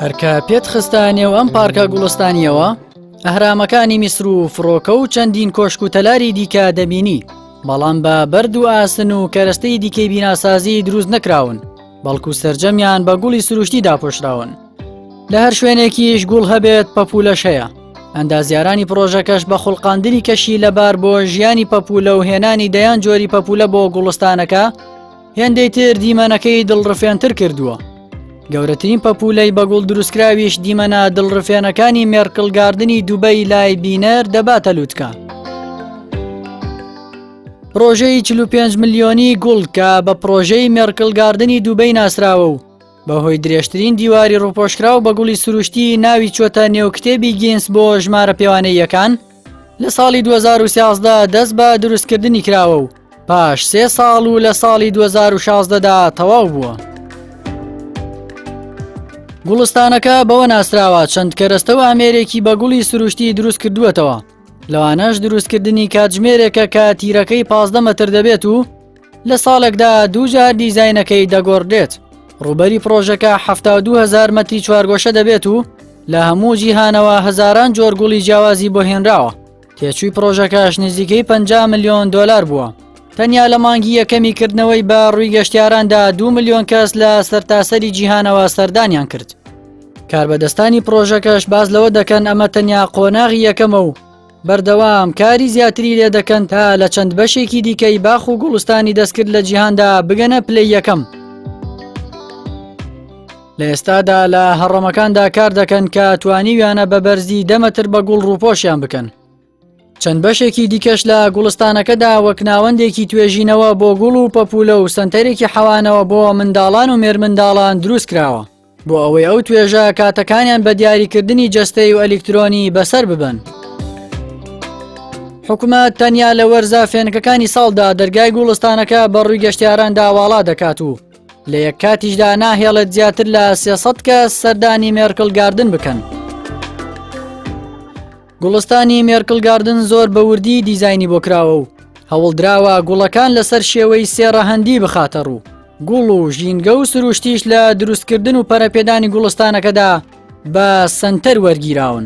هەرکە پێت خستانێ و ئەم پارکە گوڵستانیەوە ئەهرامەکانی میسر و فڕۆکە و چەندین کۆشک و تەلاری دیکە دەبینی، بەڵام بە بەرد و ئاسن و کەرەستەی دیکەی بیناسازی دروست نەکراون، بەڵکو سەرجەمیان بە گوڵی سروشتی داپۆشراون. لە هەر شوێنێکیش گوڵ هەبێت پەپولەش هەیە. ئەندازیارانی پرۆژەکەش بە خوڵقاندنی کەشی لەبار بۆ ژیانی پەپولە و هێنانی دەیان جۆری پەپولە بۆ گوڵستانەکە هێندەی تر دیمەنەکەی دڵڕفێنتر کردووە. گەورەترین پەپولەی بە گوڵ دروستکراویش دیمەنە دڵڕفێنەکانی مێرکڵگاردنی دووبەی لای بینەر دەباتە لووتکە. پرۆژەی 45 ملیۆنی گوڵ کە بە پرۆژەی مێرکڵگاردنی دووبەی ناسراوە و بەهۆی درێژترین دیواری ڕووپۆشکراو بە گوڵی سروشتی ناوی چۆتە نێوکتێبی گینس بۆ ژمارە پێوانەیەکان لە ساڵی 2016 دەست بە دروستکردنی کراوە و پاش 3 ساڵ و لە ساڵی 2016دا تەواو بووە. گوڵستانەکە بەوە ناسراوە چەند کەرەستە و ئامێرێکی بە گوڵی سروشتی دروست کردووەتەوە، لەوانەش دروستکردنی کاتژمێرێکە کە تیرەکەی 15 مەتر دەبێت و لە ساڵێکدا 2 جار دیزاینەکەی دەگۆڕدێت. ڕوبەری پرۆژەکە 72,000 مەتری چوارگۆشە دەبێت و لە هەموو جیهانەوە هەزاران جۆر گوڵی جیاوازی بۆ هێنراوە. تێچووی پرۆژەکەش نزیکەی 50 ملیۆن دۆلار بووە. تەنیا لە مانگی یەکەمی کردنەوەی بە ڕووی گەشتیاراندا 2 ملیۆن کەس لە سەرتاسەری جیهانەوە سەردانیان کرد. کاربەدەستانی پرۆژەکەش باز لەوە دەکەن ئەمە تەنیا قۆناغی یەکەمە و بەردەوام کاری زیاتری لێ دەکەن تا لە چەند بەشێکی دیکەی باخ و گوڵستانی دەستکرد لە جیهاندا بگەنە پلەی یەکەم. لە ئێستادا لە هەڕەمەکاندا کار دەکەن کە توانیویانە بە بەرزی 10 مەتر بە گوڵ ڕووپۆشیان بکەن. چەند بەشێکی دیکەش لە گوڵستانەکەدا وەک ناوەندێکی توێژینەوە بۆ گوڵ و پەپولە و سنتەرێکی حەوانەوە بۆ منداڵان و مێرمنداڵان دروست کراوە بۆ ئەوەی ئەو توێژە کاتەکانیان بە دیاریکردنی جەستەی و ئەلکترۆنی بەسەر ببن. حکوومەت تەنیا لە وەرزە فێنکەکانی ساڵدا دەرگای گوڵستانەکە بە ڕووی گەشتیاران داواڵا دەکات و لە یەک کاتیشدا ناهێڵێت زیاتر لە 300 کەس سەردانی مێرکڵگاردن بکەن. گوڵستانی مێرکڵگاردن زۆر بە وردی دیزاینی بۆ کراوە و هەوڵدراوە گوڵەکان لەسەر شێوەی سێڕەهەندی بخاتە ڕوو. گوڵ و ژینگە و سروشتیش لە دروستکردن و پەرەپێدانی گوڵستانەکەدا بە سنتەر وەرگیراون.